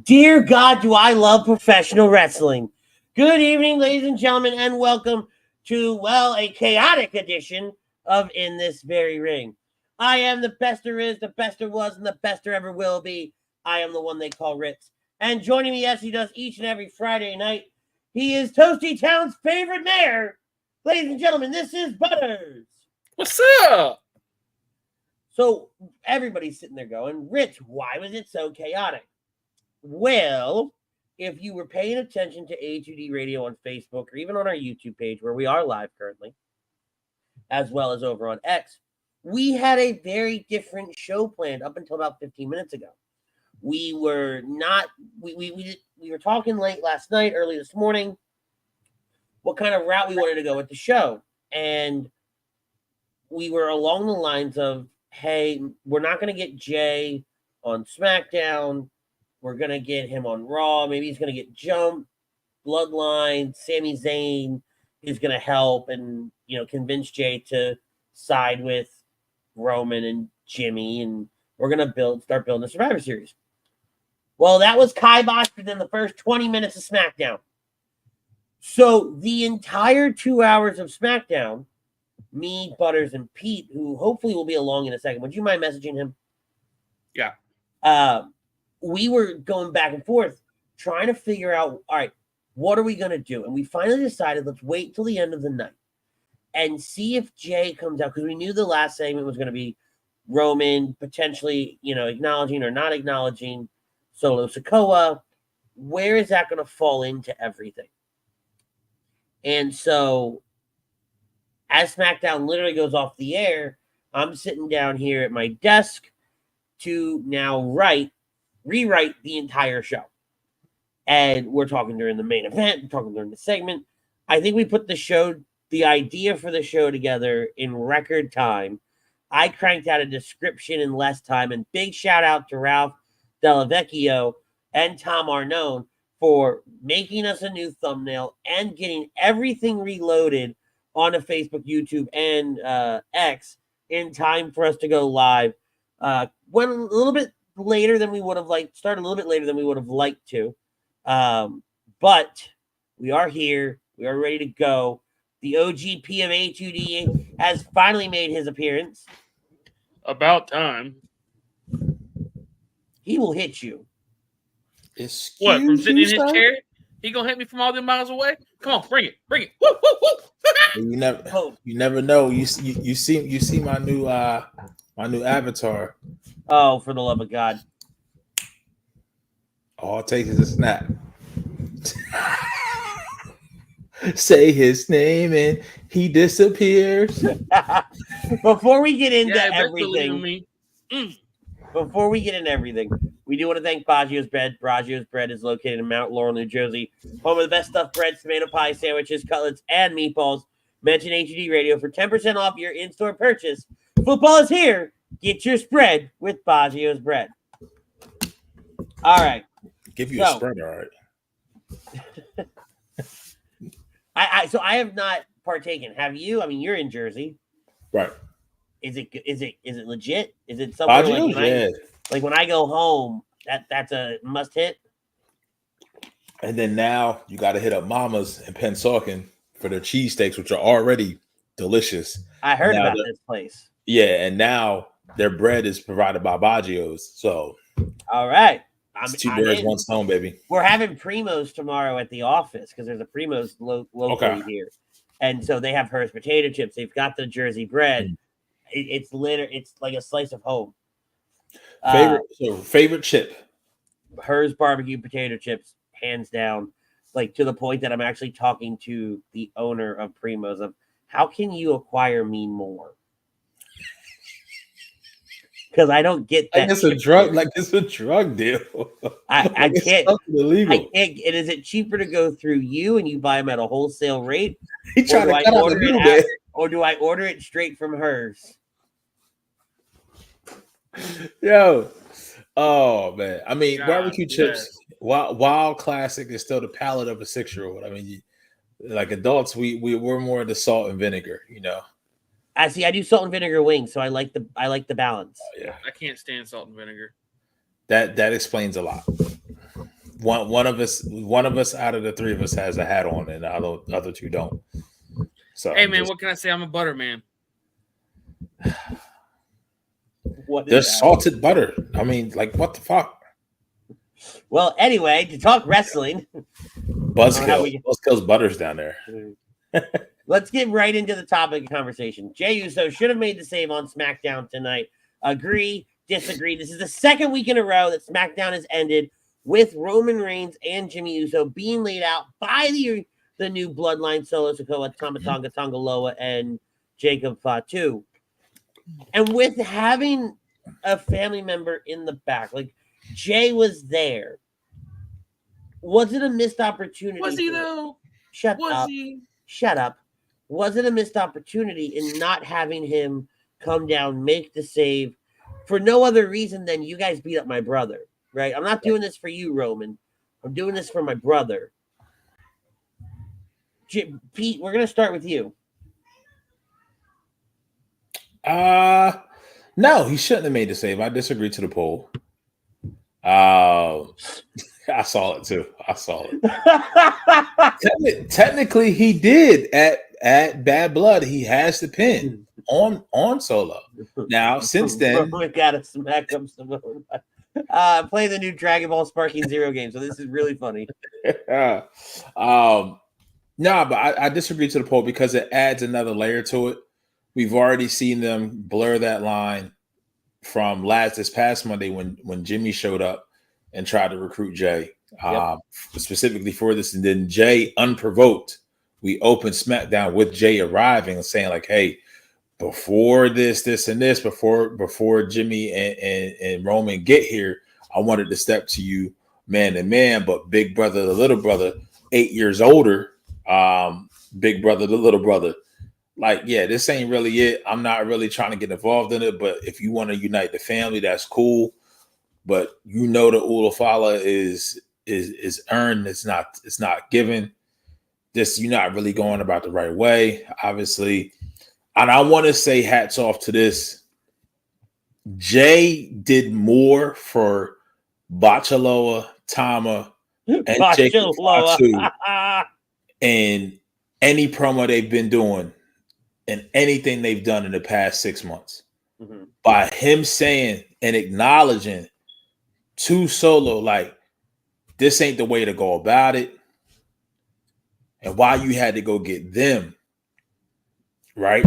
Dear God, do I love professional wrestling. Good evening, ladies and gentlemen, and welcome to, well, a chaotic edition of In This Very Ring. I am the best there is, the best there was, and the best there ever will be. I am the one they call Ritz. And joining me, as he does each and every Friday night, he is Toasty Town's favorite mayor. Ladies and gentlemen, this is Butters. What's up? So everybody's sitting there going, Ritz, why was it so chaotic? Well, if you were paying attention to A2D Radio on Facebook or even on our YouTube page where we are live currently, as well as over on X, we had a very different show planned up until about 15 minutes ago. We were not, we were talking late last night, early this morning, what kind of route we wanted to go with the show. And we were along the lines of, hey, we're not going to get Jey on SmackDown. We're going to get him on Raw. Maybe he's going to get jumped. Bloodline, Sami Zayn is going to help and, convince Jey to side with Roman and Jimmy. And we're going to start building a Survivor Series. Well, that was kiboshed within the first 20 minutes of SmackDown. So the entire 2 hours of SmackDown, me, Butters, and Pete, who hopefully will be along in a second. Would you mind messaging him? Yeah. We were going back and forth trying to figure out, all right, what are we going to do? And we finally decided, let's wait till the end of the night and see if Jey comes out, because we knew the last segment was going to be Roman potentially, acknowledging or not acknowledging Solo Sikoa. Where is that going to fall into everything? And so as SmackDown literally goes off the air, I'm sitting down here at my desk to now rewrite the entire show. And we're talking during the main event, we're talking during the segment. I think we put the idea for the show together in record time. I cranked out a description in less time, and big shout out to Ralph Delavecchio and Tom Arnone for making us a new thumbnail and getting everything reloaded on a Facebook, YouTube, and X in time for us to go live. Went a little bit later than we would have liked, started a little bit later than we would have liked to. But we are here. We are ready to go. The OGP of A2D has finally made his appearance. About time. He will hit you. What, from sitting in his chair? He gonna hit me from all them miles away? Come on, bring it. Woo, woo, woo. You never know. You see my new avatar. Oh, for the love of God. All it takes is a snap. Say his name and he disappears. Before we get into everything, we do want to thank Baggio's Bread. Baggio's Bread is located in Mount Laurel, New Jersey, home of the best stuffed breads, tomato pie, sandwiches, cutlets, and meatballs. Mention HUD Radio for 10% off your in-store purchase. Football is here. Get your spread with Baggio's Bread. All right. Give you a spread, all right. So I have not partaken. Have you? I mean, you're in Jersey, right? Is it legit? Is it something like when I go home? That's a must hit. And then now you got to hit up Mama's in Pensauken for their cheesesteaks, which are already delicious. I heard about this place. Yeah, and now their bread is provided by Baggio's. So, all right. It's two birds, one stone, baby. We're having Primos tomorrow at the office because there's a Primos locally here. And so they have Hers potato chips. They've got the Jersey bread. It's like a slice of home. Favorite chip? Hers barbecue potato chips, hands down. Like to the point that I'm actually talking to the owner of Primos of how can you acquire me more? Because I don't get that. It's a drug deal. I can't. Illegal. I can't. And is it cheaper to go through you and you buy them at a wholesale rate? He trying to cut out the middle bit. Or do I order it straight from Hers? Yo, oh man! I mean, barbecue chips. Wild classic is still the palate of a 6-year-old. I mean, like adults, we're more into salt and vinegar. I do salt and vinegar wings, so I like the balance. Yeah, I can't stand salt and vinegar. That explains a lot. one of us out of the three of us has a hat on, and the other two don't. So hey man, what can I say? I'm a butter man. There's salted butter. I mean, like, what the fuck? Well, anyway, to talk wrestling, Buzzkill's Butters down there. Let's get right into the topic of conversation. Jey Uso should have made the save on SmackDown tonight. Agree, disagree. This is the second week in a row that SmackDown has ended with Roman Reigns and Jimmy Uso being laid out by the new Bloodline, Solo Sikoa, Tama Tonga, Tonga Loa, and Jacob Fatu. And with having a family member in the back, like Jay was there. Was it a missed opportunity? Was he though? Shut up. Was it a missed opportunity in not having him come down, make the save for no other reason than you guys beat up my brother, right? I'm not doing this for you, Roman. I'm doing this for my brother. Pete, we're going to start with you. No, he shouldn't have made the save. I disagree to the poll. I saw it too. Technically, he did at Bad Blood. He has the pin on Solo. Now, since then, we gotta smack up Simone. Play the new Dragon Ball Sparking Zero game. So this is really funny. No, but I disagree to the poll because it adds another layer to it. We've already seen them blur that line from this past Monday when Jimmy showed up and tried to recruit Jay specifically for this. And then Jay, unprovoked, we opened SmackDown with Jay arriving and saying like, hey, before this, and this, before Jimmy and Roman get here, I wanted to step to you man to man, but big brother, the little brother, 8 years older, big brother, the little brother. Like, yeah, this ain't really it. I'm not really trying to get involved in it, but if you want to unite the family, that's cool. But the Ulafala is earned. It's not given. You're not really going about the right way, obviously. And I want to say hats off to this. Jay did more for Bachaloa, Tama, and Jacob Fatu in any promo they've been doing and anything they've done in the past 6 months. Mm-hmm. By him saying and acknowledging to Solo, like, this ain't the way to go about it, and why you had to go get them, right?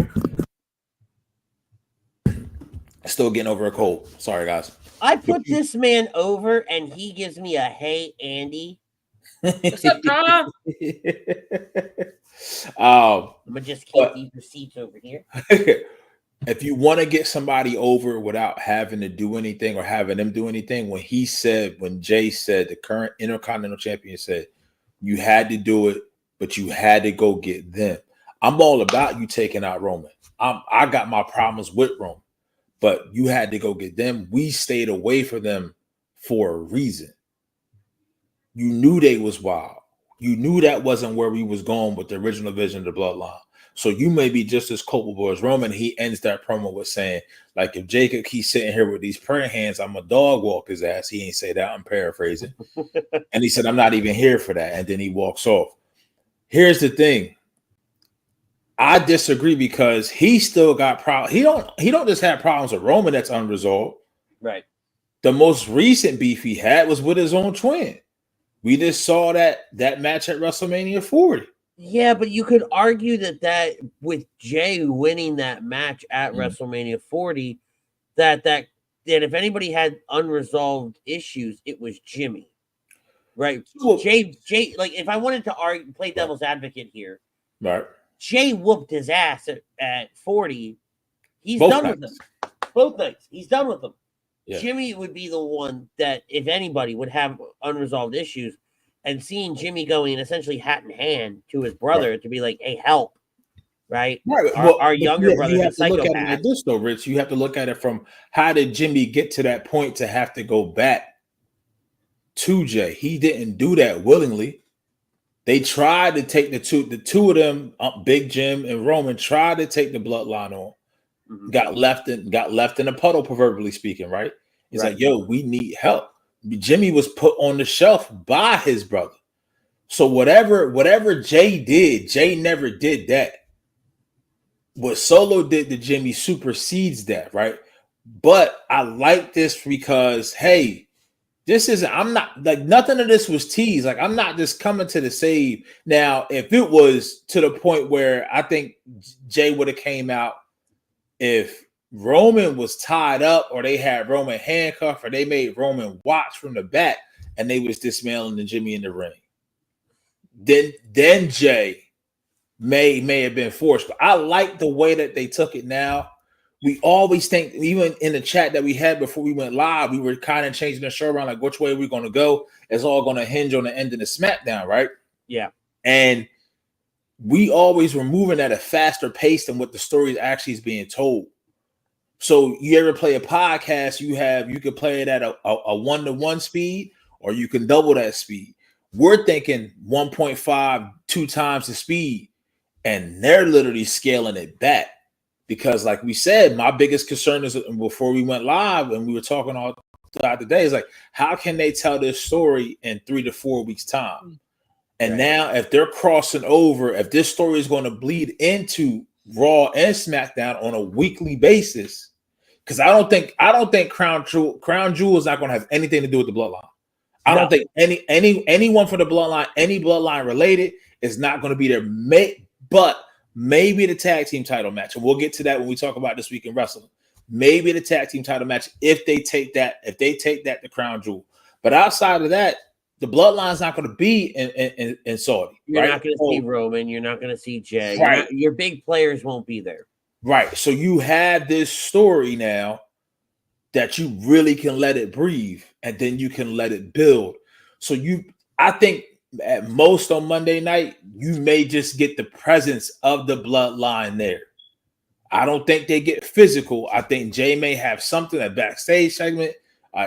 Still getting over a cold. Sorry, guys. I put this man over, and he gives me a hey, Andy. What's up, Tom? I'm gonna just keep these receipts over here. If you want to get somebody over without having to do anything or having them do anything, when Jay said, the current Intercontinental Champion said, you had to do it, but you had to go get them. I'm all about you taking out Roman. I got my problems with Roman, but you had to go get them. We stayed away from them for a reason. You knew they was wild. You knew that wasn't where we was going with the original vision of the Bloodline. So you may be just as culpable as Roman. He ends that promo with saying, like, if Jacob keeps sitting here with these prayer hands, I'm a dog walk his ass. He ain't say that. I'm paraphrasing. And he said, I'm not even here for that. And then he walks off. Here's the thing. I disagree because he still got problems. He don't just have problems with Roman that's unresolved. Right. The most recent beef he had was with his own twin. We just saw that match at WrestleMania 40. Yeah, but you could argue that with Jay winning that match at WrestleMania 40, that if anybody had unresolved issues, it was Jimmy, right? Well, Jay, like if I wanted to play devil's advocate here, right? Jay whooped his ass at 40. He's done with them. Both nights, he's done with them. Yeah. Jimmy would be the one that, if anybody would have unresolved issues, and seeing Jimmy going essentially hat in hand to his brother to be like, hey, help, right? Our younger brother, you have to look at it like this, though, Rich. You have to look at it from how did Jimmy get to that point to have to go back to Jay? He didn't do that willingly. They tried to take the two of them, Big Jim and Roman, tried to take the Bloodline on. Mm-hmm. Got left in a puddle, proverbially speaking, right? He's like, yo, we need help. Jimmy was put on the shelf by his brother. So whatever Jey did, Jey never did that. What Solo did to Jimmy supersedes that, right? But I like this because, hey, I'm not like nothing of this was teased. Like, I'm not just coming to the save. Now, if it was to the point where I think Jey would have came out if Roman was tied up or they had Roman handcuffed or they made Roman watch from the back and they was dismantling the Jimmy in the ring. Then Jey may have been forced. But I like the way that they took it now. We always think, even in the chat that we had before we went live, we were kind of changing the show around, like which way we're going to go. It's all going to hinge on the end of the SmackDown, right? Yeah. And we always were moving at a faster pace than what the story actually is being told. So you ever play a podcast, you could play it at a 1-to-1 speed, or you can double that speed. We're thinking 1.5, 2 times the speed, and they're literally scaling it back. Because, like we said, my biggest concern is before we went live and we were talking all throughout the day is like, how can they tell this story in 3 to 4 weeks' time? And now, if they're crossing over, if this story is going to bleed into Raw and SmackDown on a weekly basis, because I don't think Crown Jewel is not going to have anything to do with the Bloodline. I don't think anyone for the Bloodline, any Bloodline related, is not going to be there. But maybe the tag team title match, and we'll get to that when we talk about this week in wrestling. Maybe the tag team title match if they take that to Crown Jewel. But outside of that, the Bloodline's not going to be in Saudi. You're not going to see Roman. You're not going to see Jey. Right. Your big players won't be there. Right. So you have this story now that you really can let it breathe, and then you can let it build. So I think at most on Monday night, you may just get the presence of the Bloodline there. I don't think they get physical. I think Jey may have something, a backstage segment,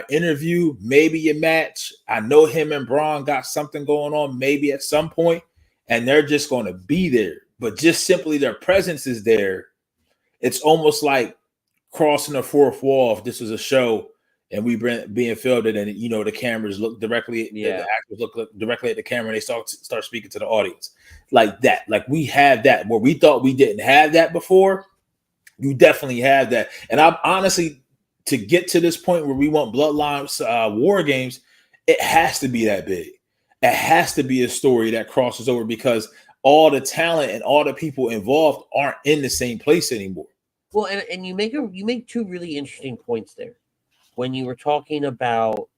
interview, maybe a match. I know him and Braun got something going on maybe at some point, and they're just going to be there. But just simply their presence is there. It's almost like crossing the fourth wall. If this was a show and we being filmed, and the cameras look directly, the actors look directly at the camera, and they start speaking to the audience like that. Like we have that where we thought we didn't have that before. You definitely have that, and I'm honestly, to get to this point where we want Bloodline War Games, it has to be that big. It has to be a story that crosses over because all the talent and all the people involved aren't in the same place anymore. Well, and you make two really interesting points there when you were talking about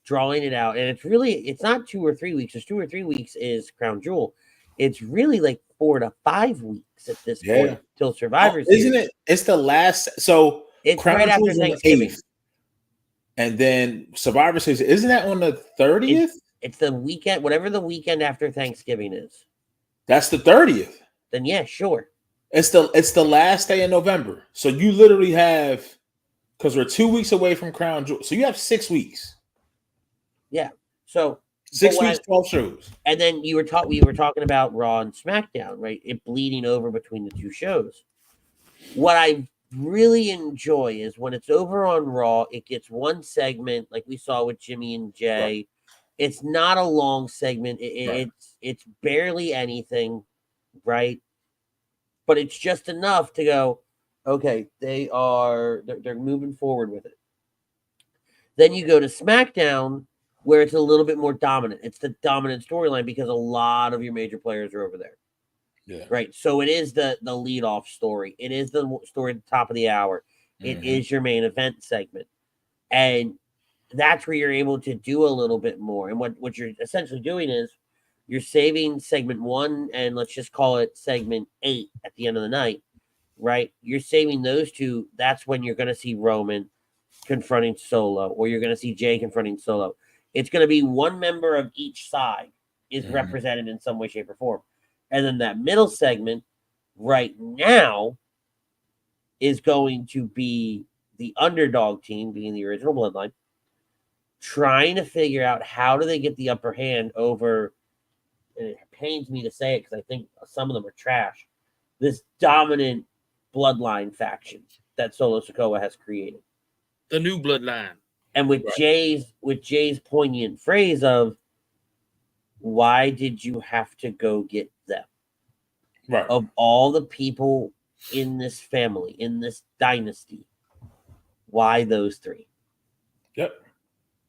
drawing it out, and it's not 2 or 3 weeks. It's 2 or 3 weeks is Crown Jewel. It's really like 4 to 5 weeks at this point till Survivor Series. Isn't it? It's the last. So it's Crown right after Thanksgiving, and then Survivor Series. Isn't that on the 30th? It's the weekend, whatever the weekend after Thanksgiving is. That's the 30th. Then yeah, sure. It's the last day in November. So you literally have, because we're 2 weeks away from Crown Jewel. So you have 6 weeks. Yeah. So 6 weeks, 12 shows. And then we were talking about Raw and SmackDown, right? It bleeding over between the two shows. What I really enjoy is when it's over on Raw, it gets one segment like we saw with Jimmy and Jey. Right. It's not a long segment. It's barely anything, right? But it's just enough to go, okay, they're moving forward with it. Then you go to SmackDown, where it's a little bit more dominant. It's the dominant storyline because a lot of your major players are over there. Yeah. Right. So it is the lead-off story. It is the story at the top of the hour. Mm-hmm. It is your main event segment. And that's where you're able to do a little bit more. And what you're essentially doing is you're saving segment 1 and let's just call it segment 8 at the end of the night, right? You're saving those two. That's when you're going to see Roman confronting Solo, or you're going to see Jey confronting Solo. It's going to be one member of each side is represented in some way, shape, or form. And then that middle segment right now is going to be the underdog team, being the original Bloodline, trying to figure out how do they get the upper hand over, and it pains me to say it because I think some of them are trash, this dominant Bloodline faction that Solo Sikoa has created. The new Bloodline. And with Jay's poignant phrase of, why did you have to go get them? Right. Of all the people in this family, in this dynasty, why those three? Yep.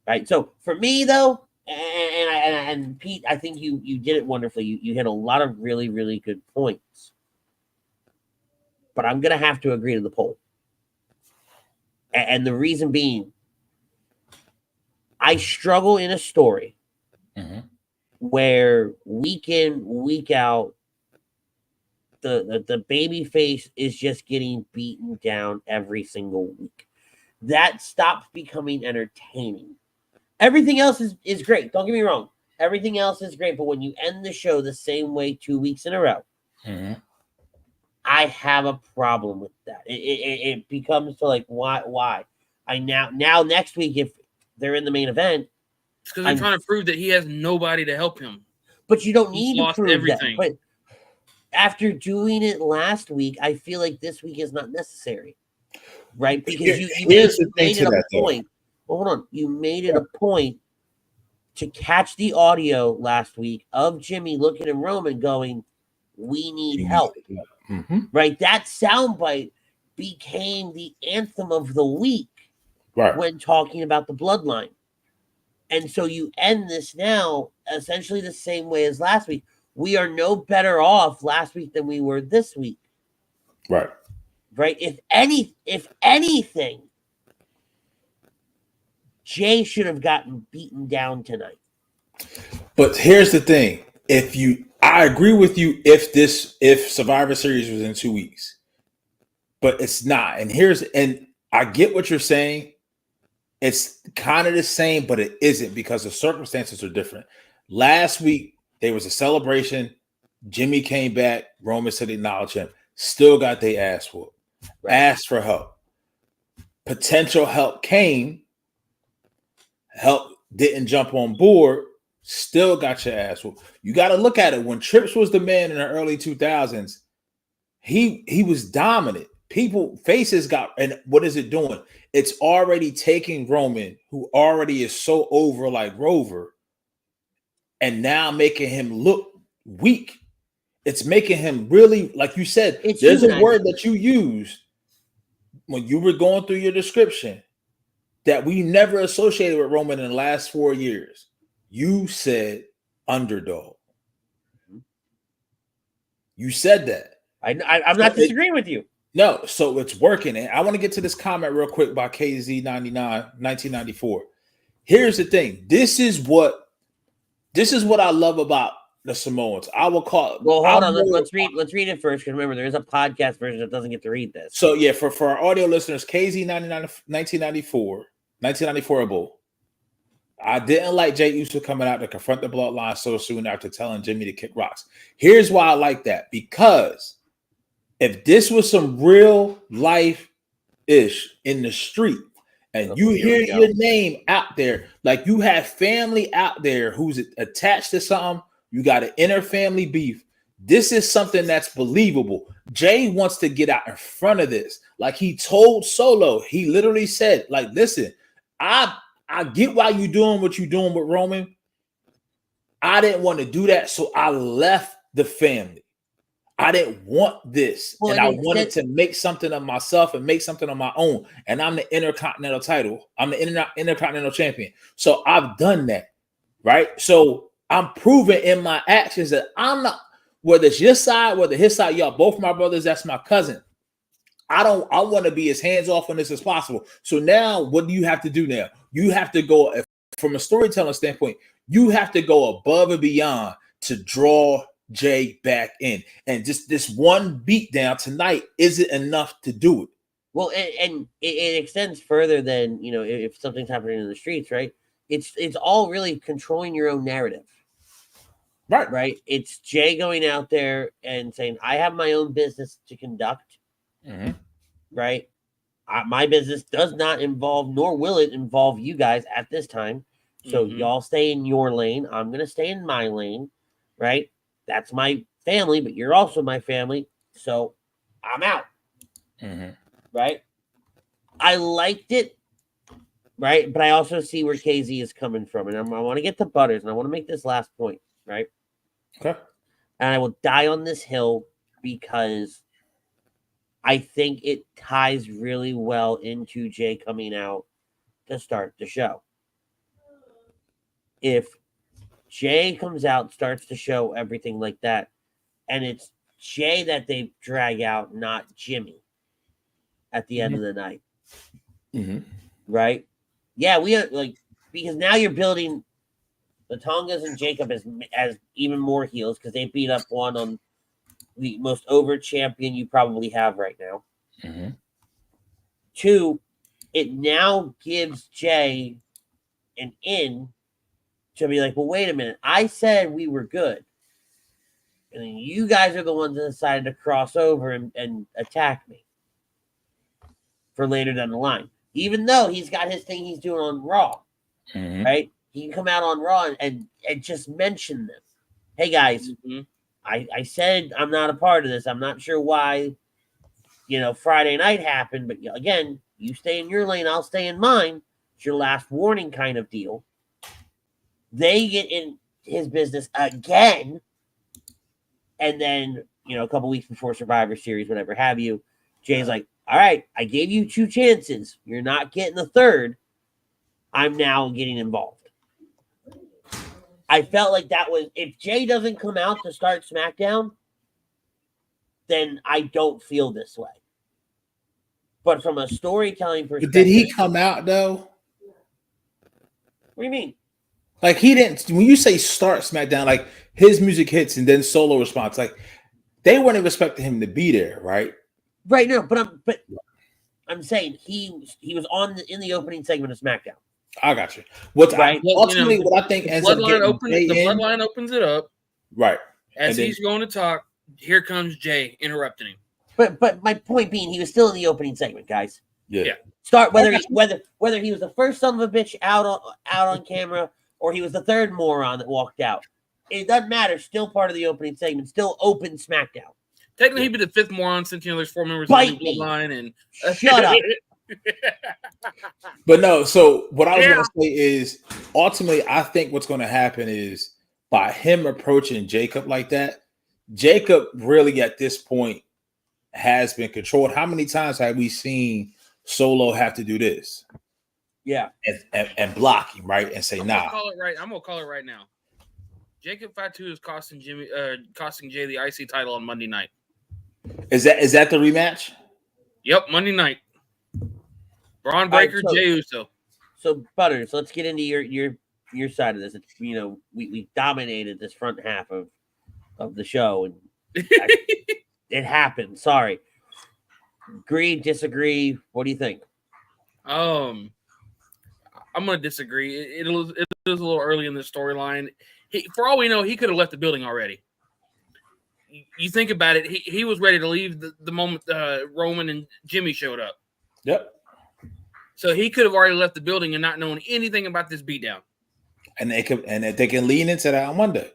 Right. So for me, though, and Pete, I think you did it wonderfully. You hit a lot of really, really good points. But I'm going to have to agree to the poll. And the reason being, I struggle in a story where week in, week out, the baby face is just getting beaten down every single week. That stops becoming entertaining. Everything else is great. Don't get me wrong. Everything else is great. But when you end the show the same way 2 weeks in a row, I have a problem with that. It becomes to like, why? I now next week, if they're in the main event, it's because they're trying to prove that he has nobody to help him. But you don't need to prove everything. that. But after doing it last week, I feel like this week is not necessary, right? Because you made it a point. Well, hold on, you made it a point to catch the audio last week of Jimmy looking at Roman going, "We need help." Right? That soundbite became the anthem of the week when talking about the bloodline. And so you end this now essentially the same way as last week. We are no better off last week than we were this week. Right. Right? If anything, Jay should have gotten beaten down tonight. But here's the thing. I agree with you if Survivor Series was in 2 weeks, but it's not. And I get what you're saying. It's kind of the same, but it isn't because the circumstances are different. Last week, there was a celebration. Jimmy came back. Roman said acknowledge him. Still got their ass whooped. Asked for help. Potential help came. Help didn't jump on board. Still got your ass whooped. You got to look at it. When Trips was the man in the early 2000s, he was dominant. Faces got, and what is it doing? It's already taking Roman, who already is so over like Rover, and now making him look weak. It's making him really, like you said, there's a word that you used when you were going through your description that we never associated with Roman in the last 4 years. You said underdog. You said that. I'm not disagreeing with you. No, so it's working. And I want to get to this comment real quick by KZ99, 1994. Here's the thing. This is what I love about the Samoans. I will call it. Well, hold on. Let's read it first, because remember, there is a podcast version that doesn't get to read this. So yeah, for our audio listeners, KZ99, 1994. I didn't like Jey Uso coming out to confront the bloodline so soon after telling Jimmy to kick rocks. Here's why I like that. Because if this was some real life ish in the street, and you hear your name out there, like you have family out there who's attached to something, you got an inner family beef. This is something that's believable. Jay wants to get out in front of this. Like he told Solo, he literally said, like, listen, I get why you're doing what you're doing with Roman. I didn't want to do that, so I left the family. I didn't want this, and I wanted to make something of myself and make something of my own. And I'm the Intercontinental title. I'm the Intercontinental champion. So I've done that, right? So I'm proving in my actions that I'm not, whether it's your side, whether his side, y'all both my brothers, that's my cousin. I want to be as hands-off on this as possible. So now what do you have to do now? You have to go, from a storytelling standpoint, you have to go above and beyond to draw Jay back in. And just this one beatdown tonight isn't enough to do it. Well, and it extends further than, if something's happening in the streets, right? It's all really controlling your own narrative. Right. It's Jay going out there and saying, I have my own business to conduct. Right. My business does not involve, nor will it involve you guys at this time. So y'all stay in your lane. I'm going to stay in my lane. Right. That's my family, but you're also my family. So I'm out. Right. I liked it right? But I also see where KZ is coming from, and I want to get to Butters, and I want to make this last point, right? Okay. And I will die on this hill because I think it ties really well into Jay coming out to start the show. If Jay comes out, starts the show, everything like that, and it's Jay that they drag out, not Jimmy at the end of the night. Mm-hmm. Right? Yeah, we are like, because now you're building the Tongas and Jacob as even more heels because they beat up one on the most over champion you probably have right now. Mm-hmm. 2, it now gives Jay an in to be like, well, wait a minute. I said we were good. And then you guys are the ones that decided to cross over and attack me for later down the line. Even though he's got his thing he's doing on Raw, right? He can come out on Raw and just mention them. Hey, guys, I said I'm not a part of this. I'm not sure why, Friday night happened. But again, you stay in your lane, I'll stay in mine. It's your last warning kind of deal. They get in his business again. And then, a couple weeks before Survivor Series, whatever have you, Jay's like, all right, I gave you 2 chances. You're not getting the third. I'm now getting involved. I felt like that was, if Jay doesn't come out to start SmackDown, then I don't feel this way. But from a storytelling perspective. But did he come out, though? What do you mean? Like, he didn't, when you say start SmackDown, like, his music hits and then solo response, like, they weren't expecting him to be there, right? Right, no, but I'm saying he was in the opening segment of SmackDown. I got you. Ultimately, what I think ends up getting Bloodline opens it up, right? As he's going to talk, here comes Jay interrupting him. But my point being, he was still in the opening segment, guys. Yeah. Start whether he was the first son of a bitch out on camera or he was the third moron that walked out. It doesn't matter. Still part of the opening segment. Still open SmackDown. Technically, he'd be the 5th moron since there's 4 members of the Bloodline. And shut up. But no. So what I was going to say is, ultimately, I think what's going to happen is by him approaching Jacob like that, Jacob really at this point has been controlled. How many times have we seen Solo have to do this? Yeah, and block him, right, and say, "Nah." I'm gonna call it right now. Jacob Fatu is costing Jay the IC title on Monday night. Is that the rematch? Yep, Monday night. Braun Breaker, Jey Uso. So Butters, let's get into your side of this. It's, we dominated this front half of the show, and it happened. Sorry. Agree, disagree. What do you think? I'm gonna disagree. It was a little early in the storyline. For all we know, he could have left the building already. You think about it, he was ready to leave the moment Roman and Jimmy showed up. Yep. So he could have already left the building and not known anything about this beatdown. And they can lean into that on Monday.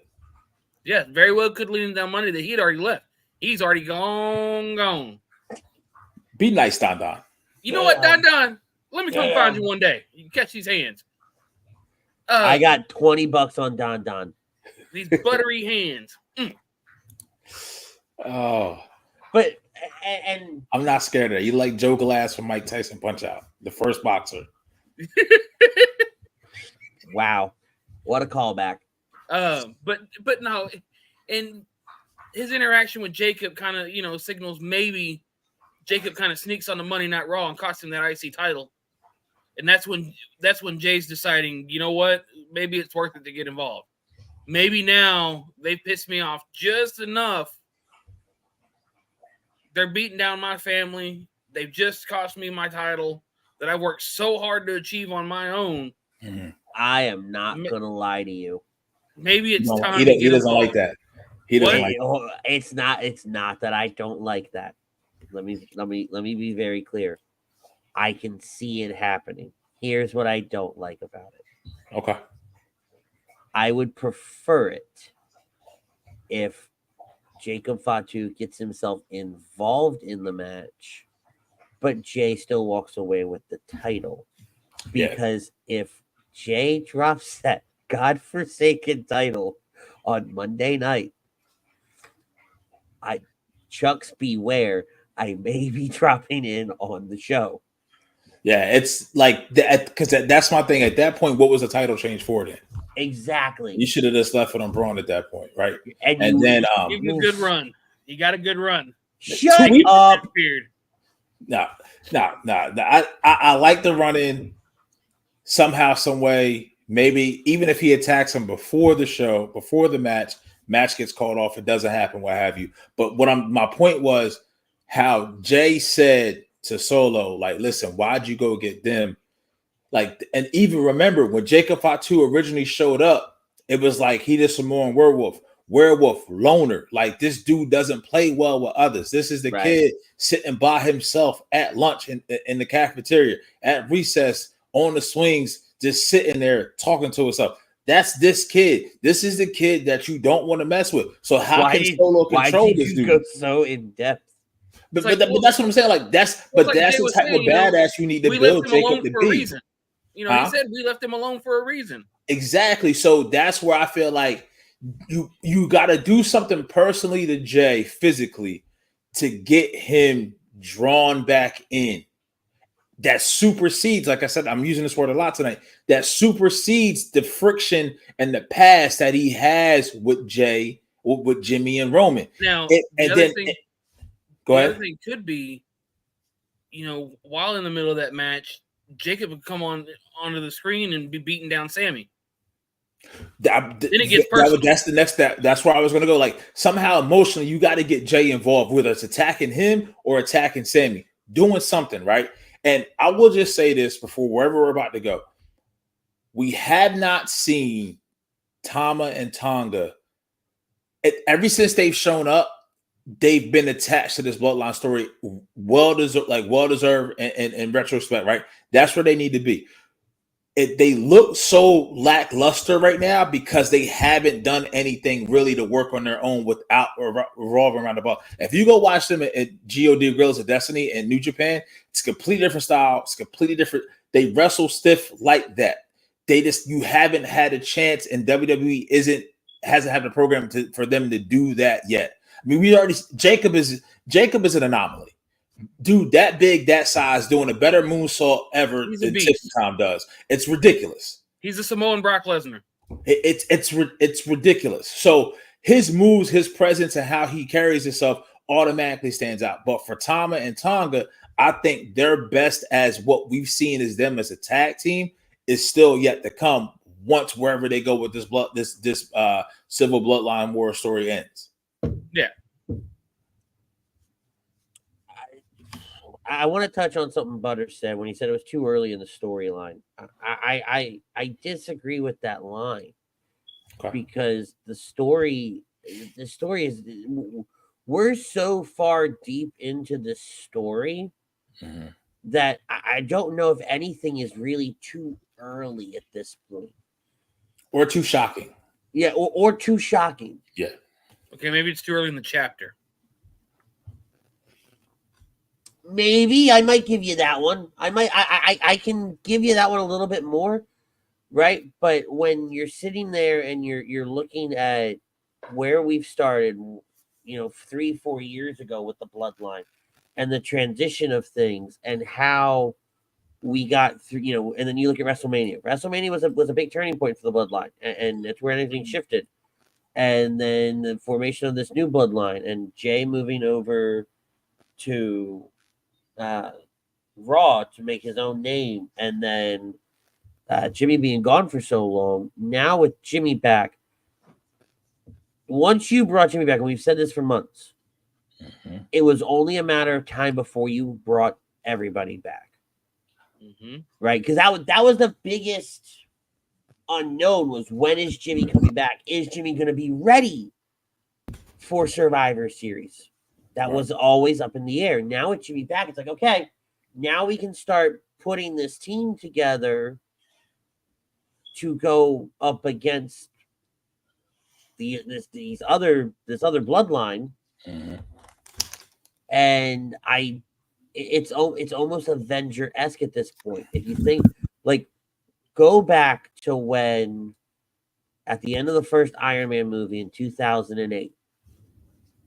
Yeah, very well could lean into that Monday that he'd already left. He's already gone. Be nice, Don Don. You know what, Don Don? Let me come find you one day. You can catch these hands. I got $20 on Don Don. These buttery hands. Oh. But and I'm not scared of it. You like Joe Glass from Mike Tyson Punch Out, the first boxer. Wow. What a callback. But no, and his interaction with Jacob kind of, signals maybe Jacob kind of sneaks on the Monday Night Raw and costs him that IC title. And that's when Jay's deciding, you know what, maybe it's worth it to get involved. Maybe now they've pissed me off just enough. They're beating down my family. They've just cost me my title that I worked so hard to achieve on my own. Mm-hmm. I am not going to lie to you. Maybe it's time. He doesn't like that. He doesn't like that. It's not that I don't like that. Let me be very clear. I can see it happening. Here's what I don't like about it. Okay. I would prefer it if Jacob Fatu gets himself involved in the match, but Jay still walks away with the title. Because if Jay drops that godforsaken title on Monday night, Chucks beware, I may be dropping in on the show. Yeah, it's like that because that's my thing. At that point, what was the title change for then? Exactly. You should have just left it on Braun at that point, right? And then give him a good run. You got a good run. Shut up. No. I like the run in somehow, some way. Maybe even if he attacks him before the show, before the match gets called off, it doesn't happen, what have you. But my point was how Jay said to Solo, like, listen, why'd you go get them? Like, and even remember when Jacob Fatu originally showed up, it was like he did Samoan werewolf, loner. Like, this dude doesn't play well with others. This is the kid sitting by himself at lunch in the cafeteria, at recess, on the swings, just sitting there talking to himself. That's this kid. This is the kid that you don't want to mess with. So how can Solo control this dude? Go so in depth? But that's what I'm saying. Like, that's the type of badass you need to build Jacob to be. You know, he said we left him alone for a reason. Exactly. So that's where I feel like you got to do something personally to Jay physically to get him drawn back in. That supersedes, like I said, I'm using this word a lot tonight, that supersedes the friction and the past that he has with Jay, with Jimmy and Roman. Now, go ahead. The other thing could be, you know, while in the middle of that match, Jacob would come onto the screen and be beating down Sammy. Then it gets personal. That's the next step. That's where I was going to go. Like, somehow emotionally, you got to get Jay involved, whether it's attacking him or attacking Sammy, doing something, right? And I will just say this before wherever we're about to go. We have not seen Tama and Tonga. Ever since they've shown up, they've been attached to this bloodline story. Well deserved and in retrospect, right? That's where they need to be. They look so lackluster right now because they haven't done anything really to work on their own without revolving around the ball. If you go watch them at GOD Grills of Destiny and New Japan, it's a completely different style. It's completely different. They wrestle stiff like that. You haven't had a chance, and WWE hasn't had a program for them to do that yet. I mean, Jacob is an anomaly. Dude, that big, that size, doing a better moonsault ever than Tom does. It's ridiculous. He's a Samoan Brock Lesnar. It's ridiculous. So his moves, his presence, and how he carries himself automatically stands out. But for Tama and Tonga, I think their best as what we've seen as them as a tag team is still yet to come once wherever they go with this civil bloodline war story ends. Yeah. I want to touch on something Butter said when he said it was too early in the storyline. I disagree with that line because the story is we're so far deep into the story that I don't know if anything is really too early at this point or too shocking. Yeah, or too shocking. Yeah. Okay, maybe it's too early in the chapter. Maybe I might give you that one. I can give you that one a little bit more, right? But when you're sitting there and you're looking at where we've started, 3-4 years ago with the bloodline and the transition of things and how we got through, and then you look at WrestleMania. WrestleMania was a big turning point for the bloodline, and that's where anything shifted. And then the formation of this new bloodline and Jay moving over to Raw to make his own name, and then Jimmy being gone for so long. Now with Jimmy back, once you brought Jimmy back, and we've said this for months, it was only a matter of time before you brought everybody back, right? Because that was the biggest unknown, was when is Jimmy coming back? Is Jimmy going to be ready for Survivor Series? That was always up in the air. Now with Jimmy back, it's like, okay, now we can start putting this team together to go up against this other bloodline. And it's almost Avenger-esque at this point. If you think Like, go back to when, at the end of the first Iron Man movie in 2008,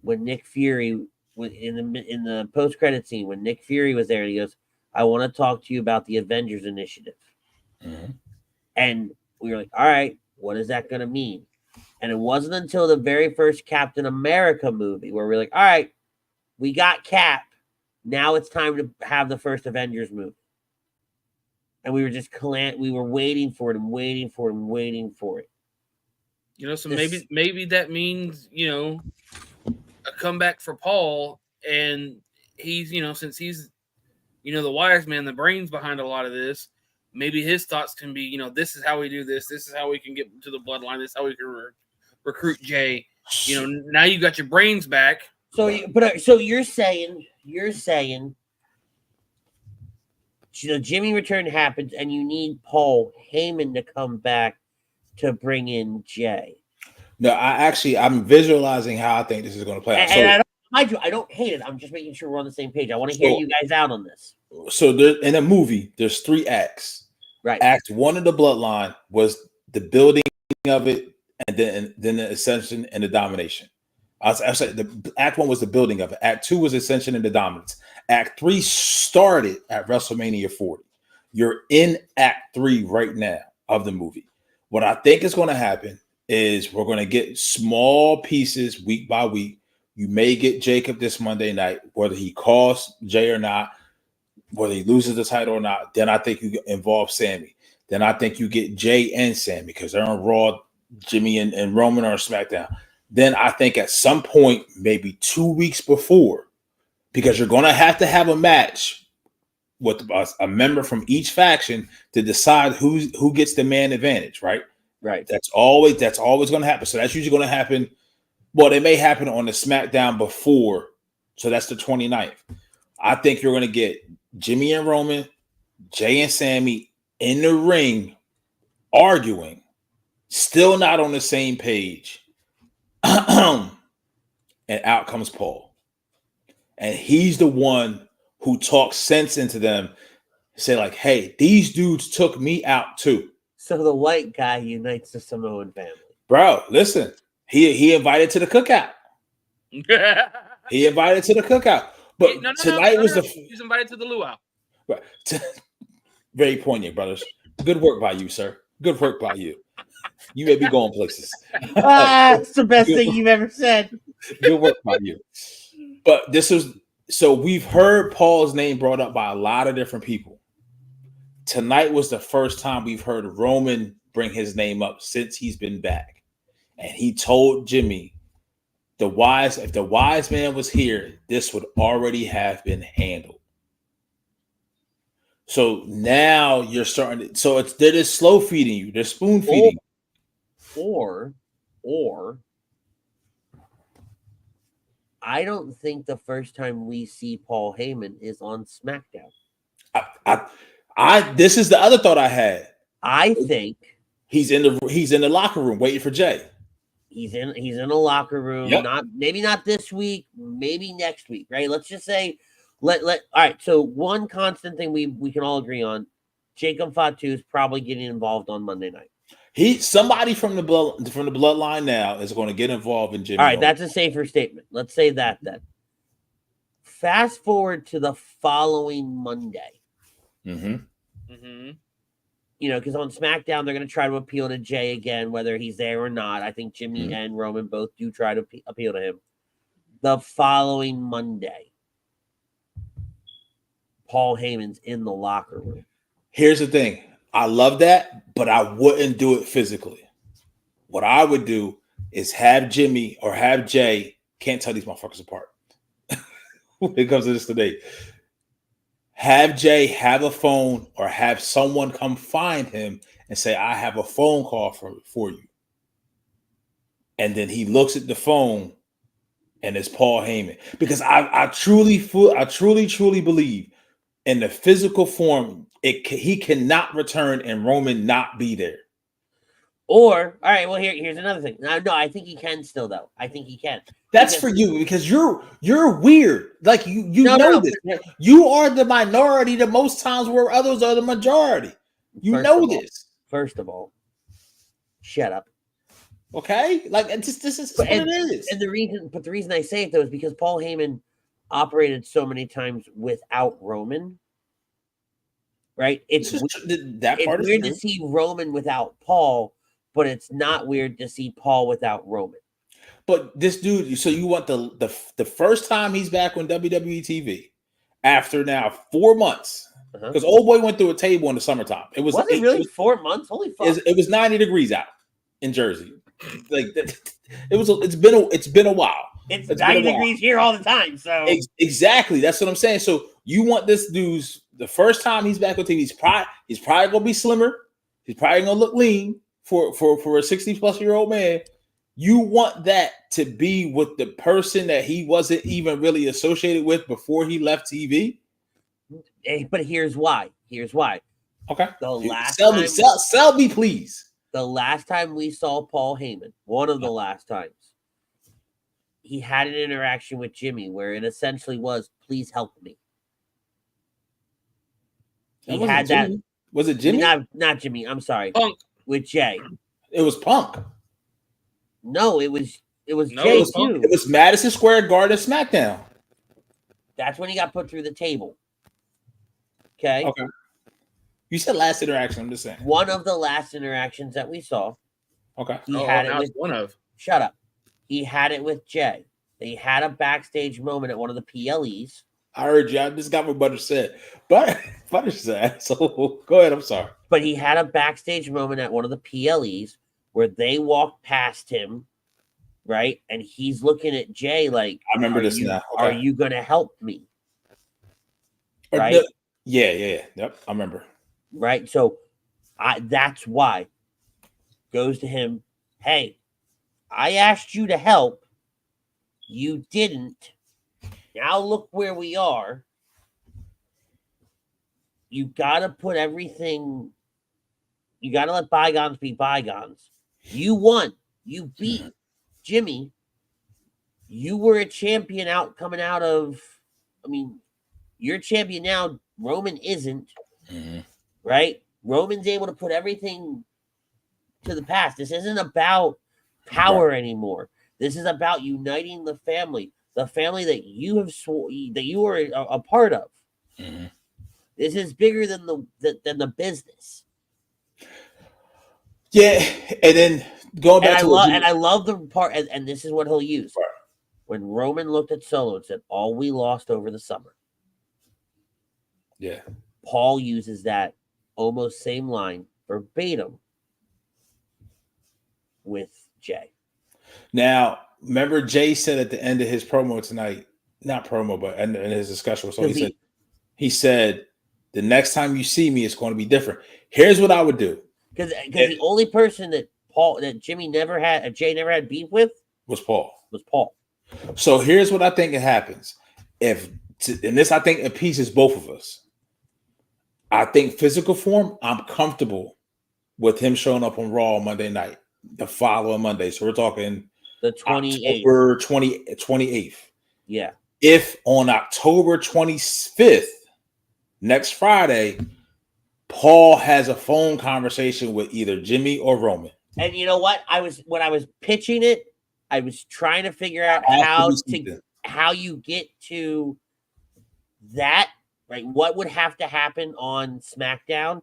when Nick Fury in the post credit scene, when Nick Fury was there, and he goes, "I want to talk to you about the Avengers Initiative," and we were like, "All right, what is that going to mean?" And it wasn't until the very first Captain America movie where we're like, "All right, we got Cap. Now it's time to have the first Avengers movie." And we were just we were waiting for it and waiting for it and waiting for it. You know, so maybe that means, you know, a comeback for Paul, and he's, you know, since he's, you know, the wise man, the brains behind a lot of this, maybe his thoughts can be, you know, this is how we do this. This is how we can get to the bloodline. This is how we can recruit Jey. You know, now you got your brains back. So you're saying, the Jimmy return happens, and you need Paul Heyman to come back to bring in Jey. No, I'm visualizing how I think this is going to play out. And I don't hate it. I'm just making sure we're on the same page. I want to hear you guys out on this. So in a movie, there's 3 acts. Right. Act 1 of the Bloodline was the building of it, and then the ascension and the domination. I said the Act 1 was the building of it. Act 2 was ascension and the dominance. Act 3 started at WrestleMania 40. You're in Act 3 right now of the movie. What I think is going to happen is we're going to get small pieces week by week. You may get Jacob this Monday night, whether he calls Jey or not, whether he loses the title or not. Then I think you involve Sammy. Then I think you get Jey and Sammy because they're on Raw. Jimmy and Roman are on SmackDown. Then I think at some point, maybe 2 weeks before, because you're going to have a match with a member from each faction to decide who gets the man advantage, right? Right. That's always going to happen. So that's usually going to happen. Well, it may happen on the SmackDown before. So that's the 29th. I think you're going to get Jimmy and Roman, Jey and Sammy in the ring arguing, still not on the same page. And out comes Paul. And he's the one who talks sense into them. Say like, hey, these dudes took me out too. So the white guy unites the Samoan family. Bro, listen. He invited to the cookout. He invited to the cookout. But tonight was he was invited to the luau. Right. Very poignant, brothers. Good work by you, sir. Good work by you. You may be going places. It's the best thing you've ever said. Good work by you. But so we've heard Paul's name brought up by a lot of different people. Tonight was the first time we've heard Roman bring his name up since he's been back. And he told Jimmy, if the wise man was here, this would already have been handled. So now you're starting to, so they're just slow feeding you, they're spoon feeding you. Or I don't think the first time we see Paul Heyman is on SmackDown. This is the other thought I had. I think he's in the locker room waiting for Jey. He's in a locker room. Yep. Maybe not this week, maybe next week, right? Let's just say all right. So one constant thing we can all agree on: Jacob Fatu is probably getting involved on Monday night. Somebody from the bloodline now is going to get involved in Jimmy. All right, that's a safer statement. Let's say that then. Fast forward to the following Monday. Mm-hmm. Mm-hmm. You know, because on SmackDown they're going to try to appeal to Jey again, whether he's there or not. I think Jimmy and Roman both do try to appeal to him. The following Monday, Paul Heyman's in the locker room. Here's the thing. I love that, but I wouldn't do it physically. What I would do is have Jimmy or have Jey, can't tell these motherfuckers apart when it comes to this today. Have Jey have a phone or have someone come find him and say, I have a phone call for you. And then he looks at the phone and it's Paul Heyman. Because I truly believe in the physical form, he cannot return and Roman not be there. Or, all right, well, here's another thing. No, I think he can still, though. I think he can. That's for you because you're weird. Like you know this. You are the minority the most times where others are the majority. You First know of all- this. First of all, shut up. Okay? Like, this is what it is. And the reason I say it though is because Paul Heyman operated so many times without Roman. Right? It's weird to see Roman without Paul, but it's not weird to see Paul without Roman. But this dude, so you want the first time he's back on WWE TV after now 4 months. Because old boy went through a table in the summertime. It was Wasn't really 4 months. Holy fuck! It was 90 degrees out in Jersey. Like it's been a while. It's 90 degrees here all the time. So exactly, that's what I'm saying. So you want this dude's the first time he's back on TV. He's probably gonna be slimmer. He's probably gonna look lean for a 60-plus-year-old man. You want that to be with the person that he wasn't even really associated with before he left TV. But here's why. Okay. Sell me, please. The last time we saw Paul Heyman, one of the last times, he had an interaction with Jimmy where it essentially was, "Please help me." He had that. Was it Jimmy? Not Jimmy. I'm sorry. Punk. With Jay. It was Punk. No, it was Jay too. It was Madison Square Garden SmackDown. That's when he got put through the table. Okay. You said last interaction. I'm just saying. One of the last interactions that we saw. Okay. He had it with one of. Shut up. He had it with Jay. They had a backstage moment at one of the PLEs. I heard you. I just got what Butter said. But Butter said. So go ahead. I'm sorry. But he had a backstage moment at one of the PLEs where they walked past him, right? And he's looking at Jay like, I remember this now. Okay. Are you going to help me? Right? Yeah. Yep. I remember. Right? So that's why. Goes to him, hey, I asked you to help. You didn't. Now look where we are. You got to put everything, you got to let bygones be bygones. You won. You beat Jimmy. You were a champion coming out of, you're a champion now. Roman isn't. Mm-hmm. Right? Roman's able to put everything to the past. This isn't about power anymore. This is about uniting the family that you have that you are a part of. Mm-hmm. This is bigger than the business. Yeah, and then going back I love the part, and this is what he'll use when Roman looked at Solo and said, "All we lost over the summer." Yeah, Paul uses that almost same line verbatim with Jay. Now, remember Jay said at the end of his promo tonight, not promo, but in his discussion with Solo, he said, the next time you see me, it's going to be different. Here's what I would do. Because the only person that Jay never had beef with was Paul. So here's what I think it happens. And this, I think, appeases both of us. I think physical form, I'm comfortable with him showing up on Raw Monday night, the following Monday. So we're talking the 28th. October 28th. Yeah. If on October 25th, next Friday, Paul has a phone conversation with either Jimmy or Roman. And you know what? When I was pitching it, I was trying to figure out how you get to that. Right? What would have to happen on SmackDown?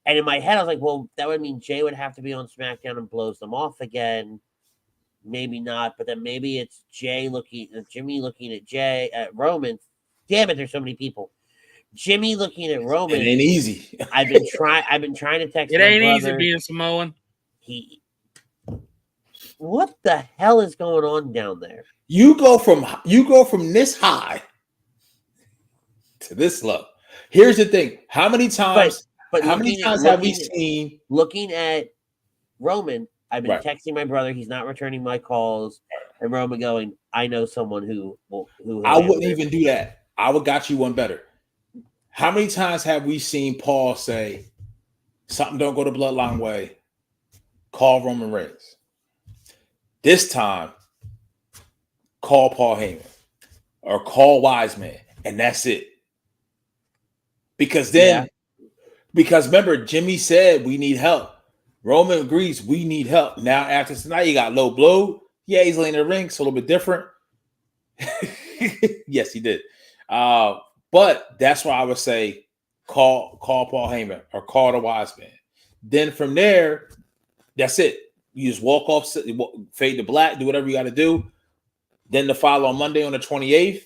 And in my head, I was like, well, that would mean Jay would have to be on SmackDown and blows them off again. Maybe not, but then maybe it's Jimmy looking at Roman. Damn it, there's so many people. Jimmy looking at Roman. It ain't easy. I've been trying to text. It ain't easy being Samoan. What the hell is going on down there? You go from this high to this low. Here's the thing: how many times? Have we seen? Looking at Roman, I've been texting my brother. He's not returning my calls, and Roman going, "I know someone who I wouldn't even do that. I would got you one better. How many times have we seen Paul say, "Something don't go the Bloodline way"? Call Roman Reigns. This time, call Paul Heyman or call Wiseman, and that's it. Because then Because remember, Jimmy said we need help. Roman agrees we need help. Now after tonight, you got low blow. Yeah, he's laying in the ring, so a little bit different. Yes, he did. But that's why I would say call Paul Heyman or call the wise man. Then from there, that's it. You just walk off, fade to black, do whatever you got to do. Then the follow on Monday on the 28th,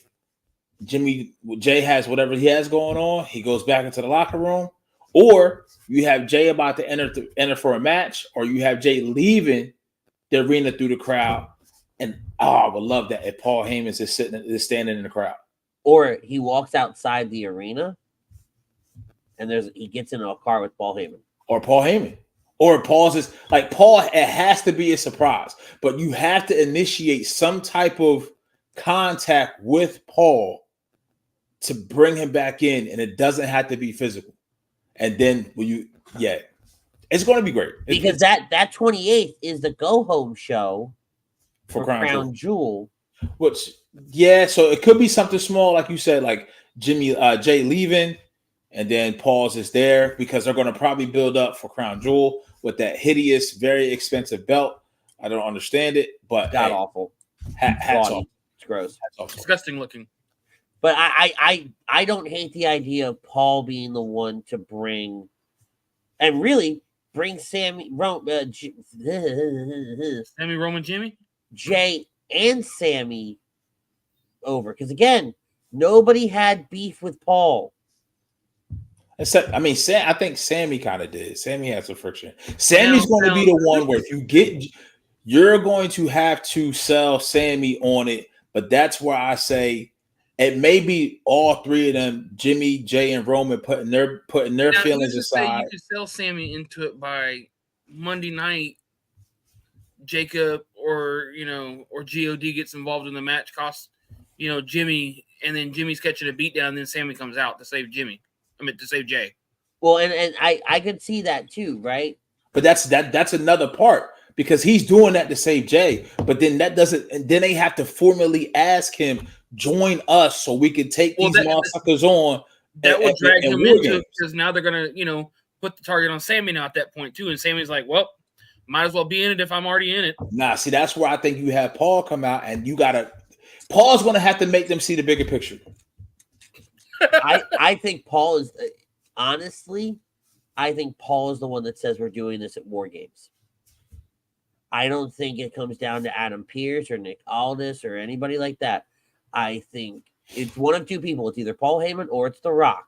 Jay has whatever he has going on. He goes back into the locker room. Or you have Jay about to enter for a match, or you have Jay leaving the arena through the crowd. And I would love that if Paul Heyman is standing in the crowd. Or he walks outside the arena and he gets in a car with Paul Heyman. Or Paul Heyman. Or Paul's is like Paul, it has to be a surprise, but you have to initiate some type of contact with Paul to bring him back in, and it doesn't have to be physical. And then it's going to be great. Because that 28th is the go home show for Crown Jewel. Which, so it could be something small, like you said, like Jay leaving, and then Paul's is there because they're going to probably build up for Crown Jewel with that hideous, very expensive belt. I don't understand it, but awful. Hats off. It's gross. Hats off. Disgusting looking. But I don't hate the idea of Paul being the one to bring Sammy Roman Jimmy? Jay and Sammy over. Because again, nobody had beef with Paul. Except, I think Sammy kind of did. Sammy had some friction. Sammy's going to be the one where you're going to have to sell Sammy on it. But that's where I say it may be all three of them, Jimmy, Jay, and Roman, putting their feelings aside. You could sell Sammy into it by Monday night. Jacob or God gets involved in the match, costs Jimmy, and then Jimmy's catching a beat down, and then Sammy comes out to save to save Jay. Well, and I could see that too, right? But that's another part because he's doing that to save Jay. But then that doesn't, and then they have to formally ask him, join us so we can take these motherfuckers on. That would drag him into it because now they're gonna, put the target on Sammy now at that point too. And Sammy's like, well, might as well be in it if I'm already in it. Nah, see, that's where I think you have Paul come out, and Paul's gonna have to make them see the bigger picture. I think Paul is honestly, I think Paul is the one that says we're doing this at War Games. I don't think it comes down to Adam Pearce or Nick Aldis or anybody like that. I think it's one of two people. It's either Paul Heyman or it's The Rock.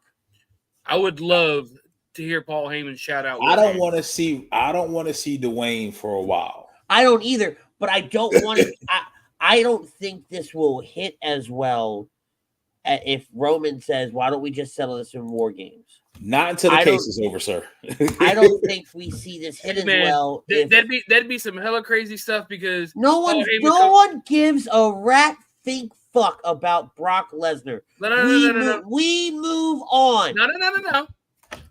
I would love to hear Paul Heyman shout out. I don't want to see Dwayne for a while. I don't either, but I don't want to. I don't think this will hit as well if Roman says, "Why don't we just settle this in War Games?" Not until the case is over, sir. I don't think we see this hit as well. That'd be some hella crazy stuff because no one gives a rat think fuck about Brock Lesnar. No. We move on. No.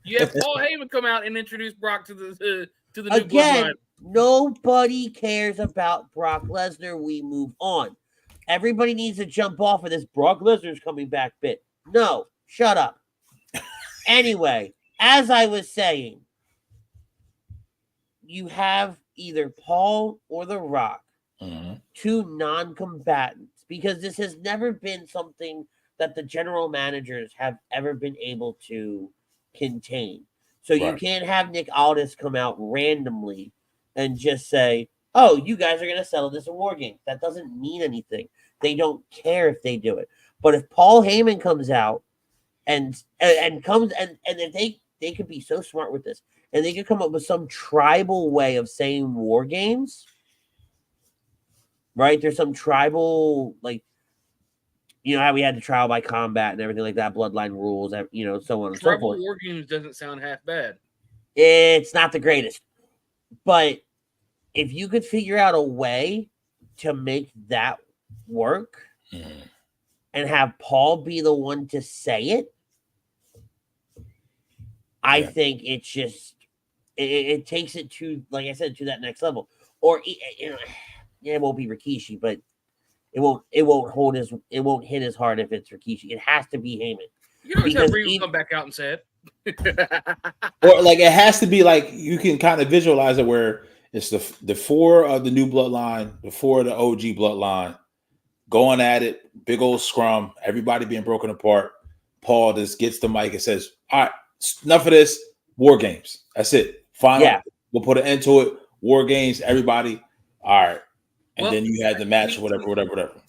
You have Paul Heyman come out and introduce Brock to the new Again, bloodline. Nobody cares about Brock Lesnar. We move on. Everybody needs to jump off of this Brock Lesnar's coming back bit. No, shut up. Anyway, as I was saying, you have either Paul or The Rock, two non-combatants, because this has never been something that the general managers have ever been able to contain. So you can't have Nick Aldis come out randomly and just say, oh, you guys are going to settle this in War Games. That doesn't mean anything. They don't care if they do it. But if Paul Heyman comes out and if they could be so smart with this, and they could come up with some tribal way of saying War Games, right? There's some tribal, like, how we had the trial by combat and everything like that, bloodline rules, so on and so forth. War Games doesn't sound half bad. It's not the greatest. But if you could figure out a way to make that work and have Paul be the one to say it, I think it's just it takes it to, like I said, to that next level. Or it won't be Rikishi, but it won't hit as hard if it's Rikishi. It has to be Heyman. You know, have Regal come back out and say it. Or like it has to be like you can kind of visualize it where it's the four of the new bloodline, the four of the OG bloodline going at it, big old scrum, everybody being broken apart. Paul just gets the mic and says, "All right, enough of this. War games. That's it. Final. Yeah. We'll put an end to it. War games. Everybody. All right." And then you had the match, whatever.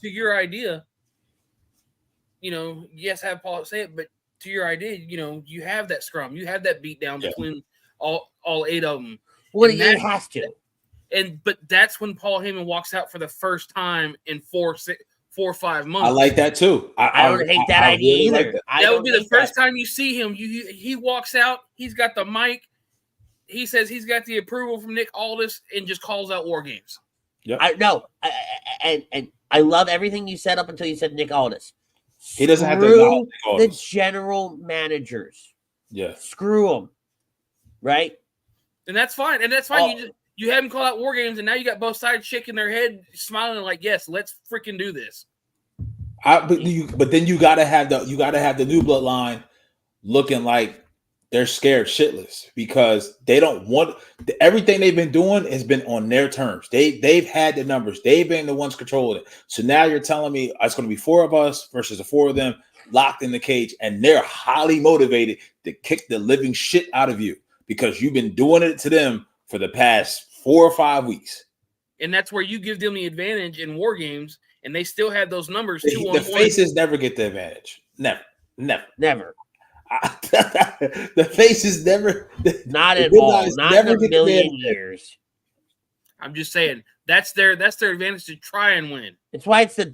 To your idea, yes, have Paul say it, but to your idea, you have that scrum, you have that beatdown between all 8 of them. Well, it has to. But that's when Paul Heyman walks out for the first time in 4 or 5 months. I like that too. I don't hate that idea really either. Like that would be the first time you see him. He walks out. He's got the mic. He says he's got the approval from Nick Aldis and just calls out War Games. Yep. And I love everything you said up until you said Nick Aldis. He doesn't have to acknowledge the general managers. Yeah. Screw them. Right? And that's fine. You have him call out War Games, and now you got both sides shaking their head, smiling like, "Yes, let's freaking do this." But then you gotta have the new bloodline looking like they're scared shitless because they don't want everything they've been doing has been on their terms. They've had the numbers. They've been the ones controlling it. So now you're telling me it's going to be 4 of us versus the 4 of them locked in the cage, and they're highly motivated to kick the living shit out of you because you've been doing it to them for the past 4 or 5 weeks. And that's where you give them the advantage in War Games, and they still have those numbers. The faces never get the advantage. Never. The faces never. Not at all. Not in a million years. I'm just saying that's their advantage to try and win. It's why it's the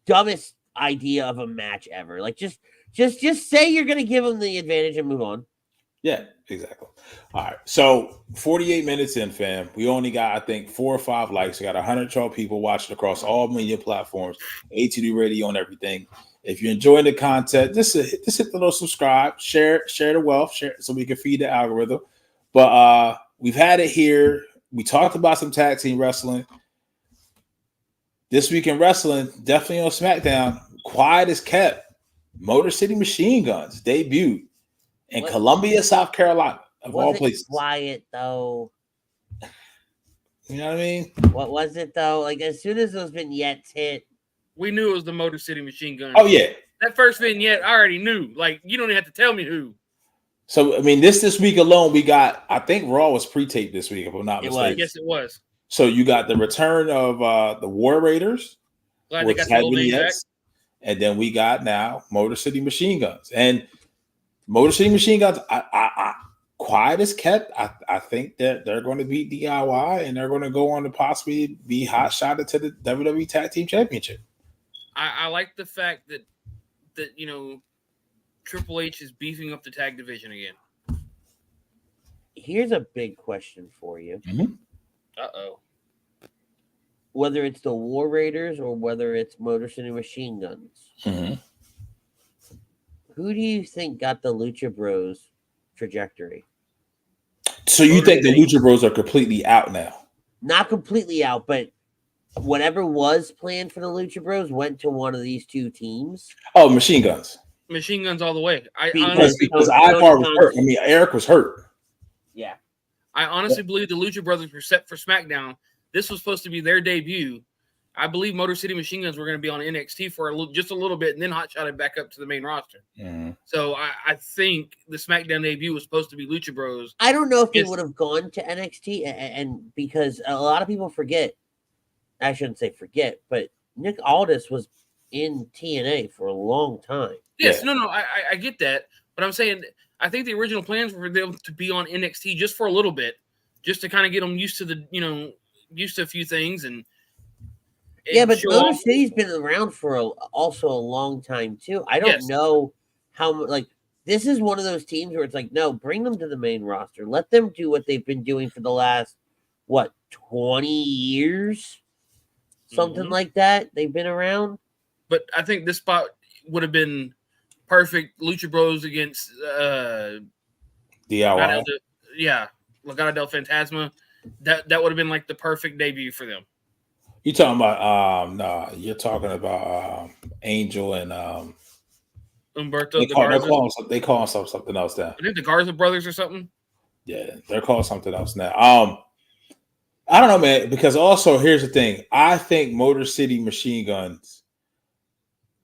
dumbest idea of a match ever. Like just say you're gonna give them the advantage and move on. Yeah, exactly. All right. So 48 minutes in, fam. We only got, I think, 4 or 5 likes. We got 112 people watching across all media platforms, ATD radio and everything. If you're enjoying the content, just hit the little subscribe, share the wealth, share so we can feed the algorithm. But we've had it here. We talked about some tag team wrestling. This week in wrestling, definitely on SmackDown, quiet as kept. Motor City Machine Guns debuted in Columbia, South Carolina, of all places. Quiet though. You know what I mean? What was it though? Like as soon as those vignettes hit, we knew it was the Motor City Machine Gun. Oh yeah, that first vignette I already knew. Like you don't even have to tell me who. So I mean, this week alone, we got. I think Raw was pre-taped this week, if I'm not mistaken. Yes, it was. So you got the return of the War Raiders, glad they got the old name back. And then we got now Motor City Machine Guns and Motor City Machine Guns. I quiet as kept. I think that they're going to beat DIY and they're going to go on to possibly be hot shotted to the WWE Tag Team Championship. I like the fact that Triple H is beefing up the tag division again. Here's a big question for you. Mm-hmm. Uh-oh. Whether it's the War Raiders or whether it's Motor City Machine Guns, mm-hmm. Who do you think got the Lucha Bros trajectory? So you think the Lucha Bros are completely out now? Not completely out, but whatever was planned for the Lucha Bros went to one of these 2 teams. Oh, Machine Guns. Machine Guns all the way. Because Ivar was hurt. I mean, Eric was hurt. Yeah. I honestly believe the Lucha Brothers were set for SmackDown. This was supposed to be their debut. I believe Motor City Machine Guns were going to be on NXT for just a little bit and then hot-shotted back up to the main roster. Mm-hmm. So I think the SmackDown debut was supposed to be Lucha Bros. I don't know if they would have gone to NXT and because a lot of people forget. I shouldn't say forget, but Nick Aldis was in TNA for a long time. Yes, yeah. No, I get that. But I'm saying I think the original plans were for them to be on NXT just for a little bit, just to kind of get them used to used to a few things and yeah, but Motor City's been around for also a long time too. I don't know how this is one of those teams where it's like, no, bring them to the main roster. Let them do what they've been doing for the last 20 years, something like that. They've been around. But I think this spot would have been perfect. Lucha Bros against DIY. Legado del Fantasma. That would have been like the perfect debut for them. You talking about you're talking about Angel and Umberto, They call themselves something else now. I think the Garza brothers or something. Yeah, they're called something else now. I don't know, man, because also here's the thing. I think Motor City Machine Guns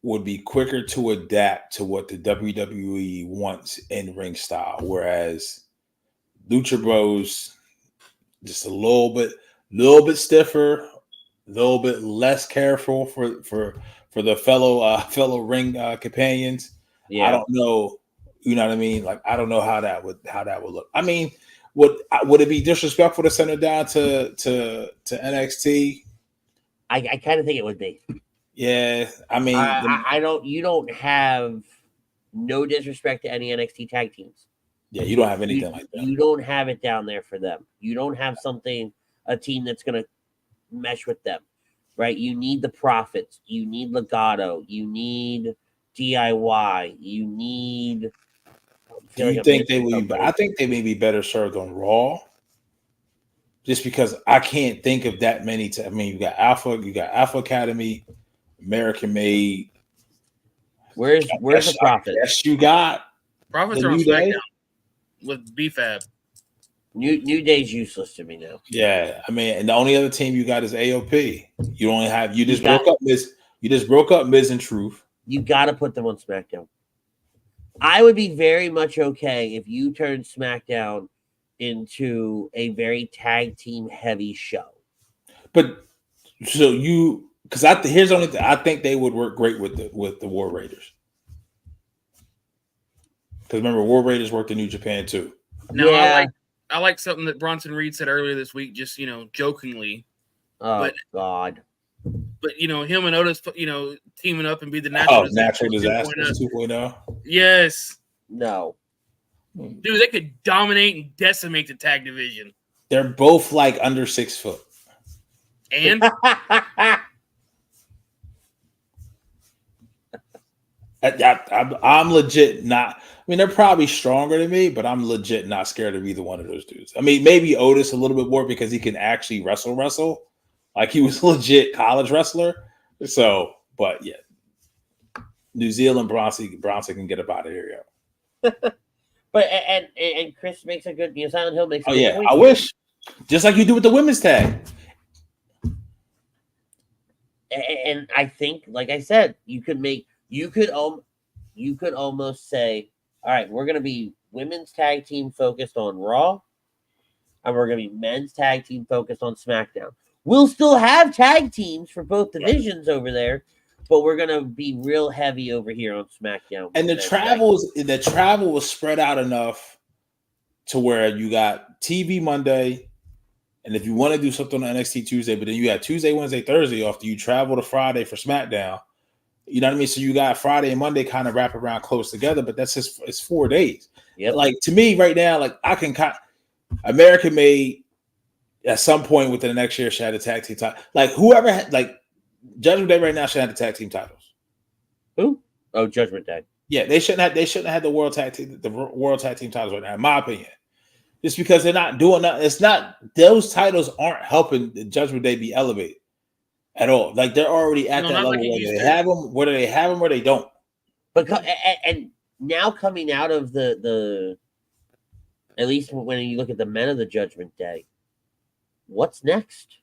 would be quicker to adapt to what the WWE wants in ring style, whereas Lucha Bros just a little bit stiffer, a little bit less careful for the fellow ring companions. Yeah. I don't know, you know what I mean? Like I don't know how that would look. I mean, would it be disrespectful to send it down to NXT? I kind of think it would be. Yeah, I mean, I don't. You don't have no disrespect to any NXT tag teams. Yeah, you don't have anything like that. You don't have it down there for them. You don't have a team that's going to mesh with them, right? You need the Profits. You need Legato. You need DIY. You need. Do you think they would? I think they may be better served on Raw. Just because I can't think of that many. I mean, you got Alpha Academy, American Made. Where's the Profits? Yes, you got Profits are on SmackDown with BFAB. New Day's useless to me now. Yeah, I mean, and the only other team you got is AOP. You just broke up Miz and Truth. You got to put them on SmackDown. I would be very much okay if you turned SmackDown into a very tag team heavy show. But so here's the only thing I think they would work great with the War Raiders. Because remember, War Raiders worked in New Japan too. No, yeah. I like something that Bronson Reed said earlier this week, just jokingly. Oh God. But him and Otis, teaming up and be the natural disasters 2.0. Yes. No. Dude, they could dominate and decimate the tag division. They're both like under 6 foot. And I'm legit not. I mean, they're probably stronger than me, but I'm legit not scared of either one of those dudes. I mean, maybe Otis a little bit more because he can actually wrestle. Like he was a legit college wrestler. So, but yeah, New Zealand Bronson can get up out of here, yo. But and Chris makes a good. Silent Hill makes. I wish, just like you do with the women's tag. And I think, like I said, you could almost say, all right, we're going to be women's tag team focused on Raw, and we're going to be men's tag team focused on SmackDown. We'll still have tag teams for both divisions over there, but we're going to be real heavy over here on SmackDown. And the travel was spread out enough to where you got TV Monday, and if you want to do something on NXT Tuesday, but then you got Tuesday, Wednesday, Thursday off, you travel to Friday for SmackDown. You know what I mean? So you got Friday and Monday kind of wrap around close together, but it's 4 days. Yep. Like to me right now, like I can American Made at some point within the next year should have the tag team title. Like whoever had Judgment Day right now should have the tag team titles. Who? Oh, Judgment Day. Yeah, they shouldn't have the world tag team titles right now, in my opinion. Just because they're not doing that. It's not, those titles aren't helping the Judgment Day be elevated at all. Like they're already at that level where they have them, whether they have them or they don't. But and now coming out of the at least when you look at the men of the Judgment Day, what's next?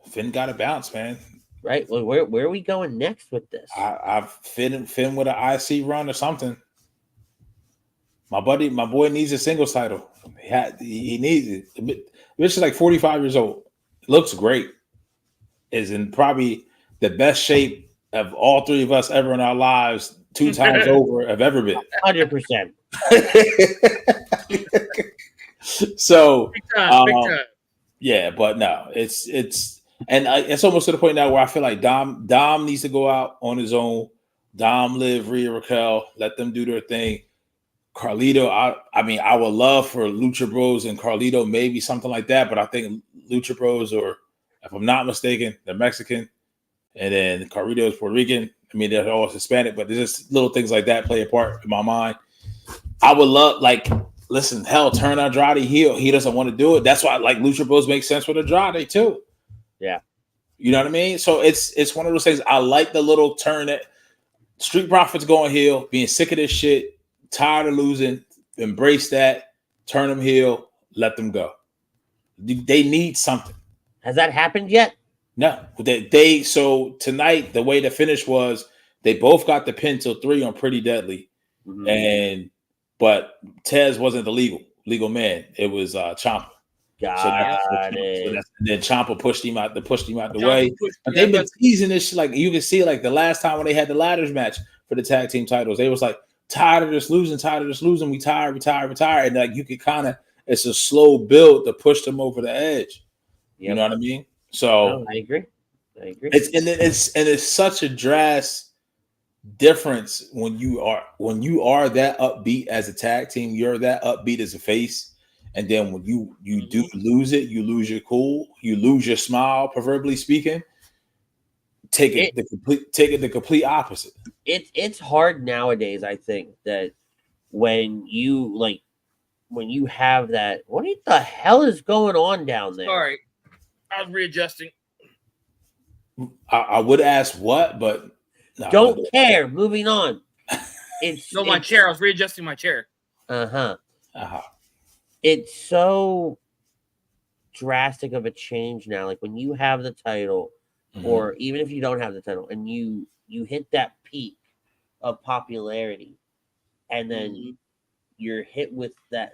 Finn got to bounce, man. Right. Well, where are we going next with this? I've Finn with an IC run or something. My boy needs a singles title. He needs it. This is like 45 years old. Looks great. Is in probably the best shape of all three of us ever in our lives, 2 times over, have ever been. 100%. So, big time. Yeah, but no, it's almost to the point now where I feel like Dom needs to go out on his own. Dom, Liv, Rhea, Raquel, let them do their thing. Carlito, I would love for Lucha Bros and Carlito, maybe something like that, but I think Lucha Bros, or if I'm not mistaken, they're Mexican, and then Carlito is Puerto Rican. I mean, they're all Hispanic, but there's just little things like that play a part in my mind. I would love, listen, hell, turn Andrade heel. He doesn't want to do it. That's why, Lucha Bros makes sense with Andrade too. Yeah. You know what I mean? So it's one of those things. I like the little turn that Street Profits going heel, being sick of this shit, tired of losing, embrace that, turn them heel, let them go. They need something. Has that happened yet? No. So tonight, the way the finish was, they both got the pin till 3 on Pretty Deadly. But Tez wasn't the legal man. It was Ciampa. Got it. And then Ciampa pushed him out the way. But they've been teasing this shit. Like you can see, like the last time when they had the ladders match for the tag team titles, they was like, tired of this losing. We tired. And like you could kind of, it's a slow build to push them over the edge. Yep. You know what I mean? So I agree. It's such a drastic difference when you are that upbeat as a tag team. You're that upbeat as a face. And then when you do lose it, you lose your cool, you lose your smile, proverbially speaking. Take it the complete opposite. It's hard nowadays, I think, that when you have that, what the hell is going on down there? Sorry, I was readjusting. I would ask what, but no, don't care. Moving on. My chair. I was readjusting my chair. It's so drastic of a change now. Like when you have the title, or even if you don't have the title, and you hit that peak of popularity, and then you're hit with that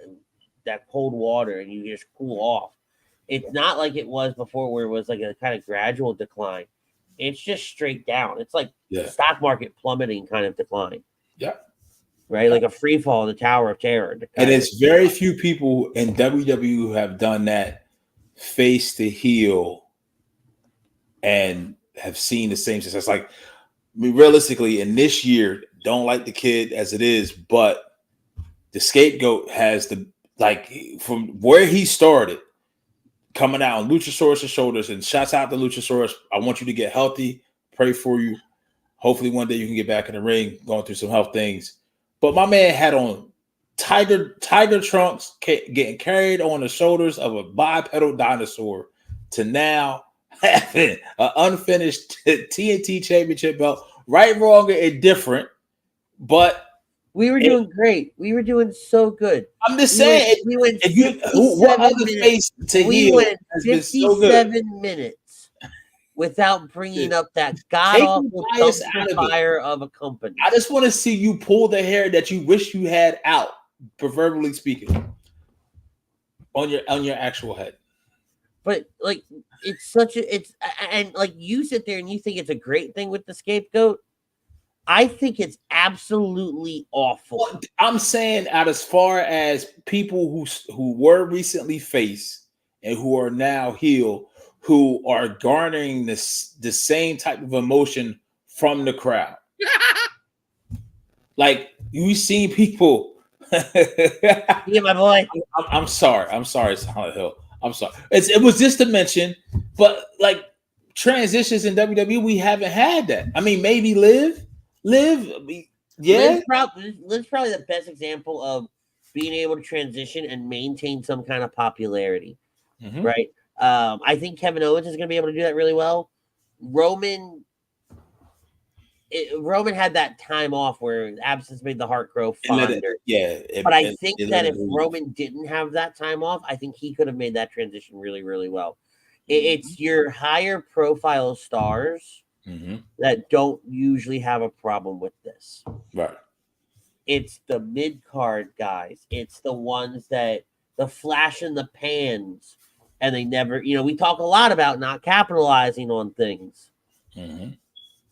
cold water, and you just cool off. It's not like it was before, where it was like a kind of gradual decline. It's just straight down. It's like the stock market plummeting kind of decline. Yeah. Right, like a free fall in the Tower of Terror. And it's very few people in WWE who have done that face to heel and have seen the same success. Like, realistically, in this year, don't like the kid as it is, but the scapegoat has from where he started, coming out on Luchasaurus' shoulders, and shouts out to Luchasaurus. I want you to get healthy. Pray for you. Hopefully one day you can get back in the ring, going through some health things. But my man had on tiger trunks, getting carried on the shoulders of a bipedal dinosaur, to now having an unfinished TNT championship belt. Right, wrong, and indifferent. But we were doing great. We were doing so good. I'm just saying. We went what other face to heel has been so good? 57 minutes without bringing up that god-awful fire of a company. I just want to see you pull the hair that you wish you had out, proverbially speaking, on your actual head. But like, and like you sit there and you think it's a great thing with the scapegoat. I think it's absolutely awful. Well, I'm saying, out as far as people who were recently face and who are now heel, who are garnering the same type of emotion from the crowd. Like, you've seen people. Yeah, my boy. I'm sorry, Silent Hill. I'm sorry. It was just to mention, but like transitions in WWE, we haven't had that. I mean, maybe Liv. Yeah. Liv's probably the best example of being able to transition and maintain some kind of popularity, right? I think Kevin Owens is going to be able to do that really well. Roman had that time off where absence made the heart grow fonder. But I think that if Roman didn't have that time off, I think he could have made that transition really, really well. It's your higher profile stars that don't usually have a problem with this. Right. It's the mid-card guys. It's the ones that the flash in the pans, and they never, we talk a lot about not capitalizing on things,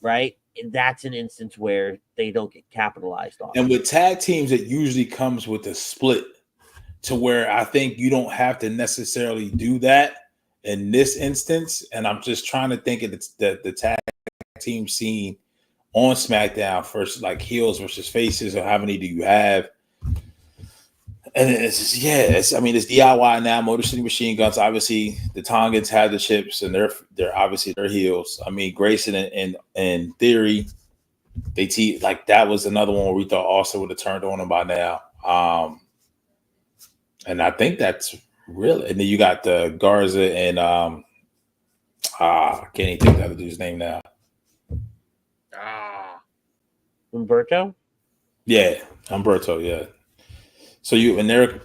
right? And that's an instance where they don't get capitalized on. And with tag teams, it usually comes with a split, to where I think you don't have to necessarily do that in this instance. And I'm just trying to think of the tag team scene on SmackDown versus like heels versus faces, or how many do you have? And it's it's DIY now. Motor City Machine Guns, obviously the Tongans have the chips, and they're obviously their heels. I mean, Grayson and Theory, that was another one where we thought Austin would have turned on him by now. And I think that's really. And then you got the Garza and I can't even think of the other dude's name now. Umberto? Yeah, Humberto, yeah. So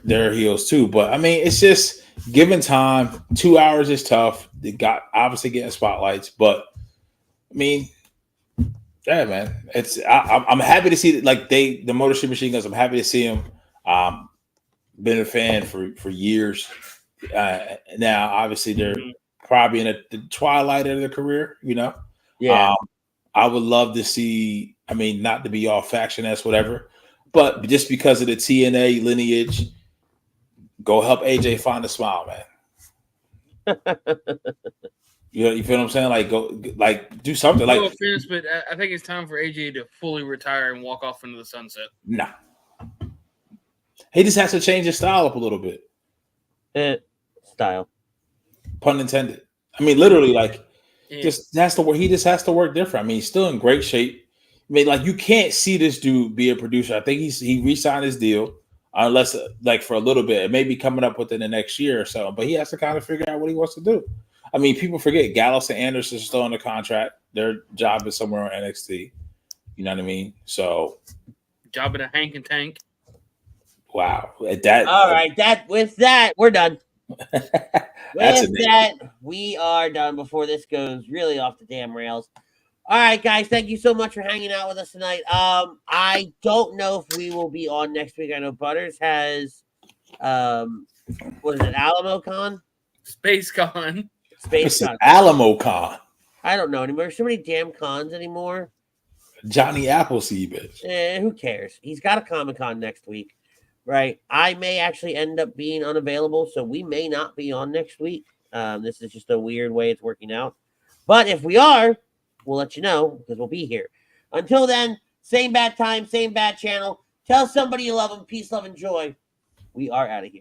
they're heels too. But I mean, it's just given time, 2 hours is tough. They got obviously getting spotlights, but I mean, yeah, man. I'm happy to see that the Motor City Machine Guns. I'm happy to see them. Been a fan for years. Now, obviously, they're probably in the twilight of their career. Yeah. I would love to see. I mean, not to be all faction-esque, whatever, but just because of the TNA lineage, go help AJ find a smile, man. You feel what I'm saying? Go, do something. No offense, but I think it's time for AJ to fully retire and walk off into the sunset. Nah. He just has to change his style up a little bit. Style. Pun intended. I mean, literally, just has to work. He just has to work different. I mean, he's still in great shape. I mean, you can't see this dude be a producer. I think he re-signed his deal, unless for a little bit. It may be coming up within the next year or so. But he has to kind of figure out what he wants to do. I mean, people forget Gallows and Anderson are still under contract. Their job is somewhere on NXT. You know what I mean? So, job in a Hank and Tank. Wow. All right. With that, we're done. We are done before this goes really off the damn rails. All right, guys. Thank you so much for hanging out with us tonight. I don't know if we will be on next week. I know Butters has, what is it, AlamoCon? SpaceCon. AlamoCon. I don't know anymore. There's so many damn cons anymore. Johnny Appleseed, bitch. Who cares? He's got a Comic-Con next week. Right. I may actually end up being unavailable, so we may not be on next week. This is just a weird way it's working out. But if we are, we'll let you know because we'll be here. Until then, same bad time, same bad channel. Tell somebody you love them. Peace, love, and joy. We are out of here.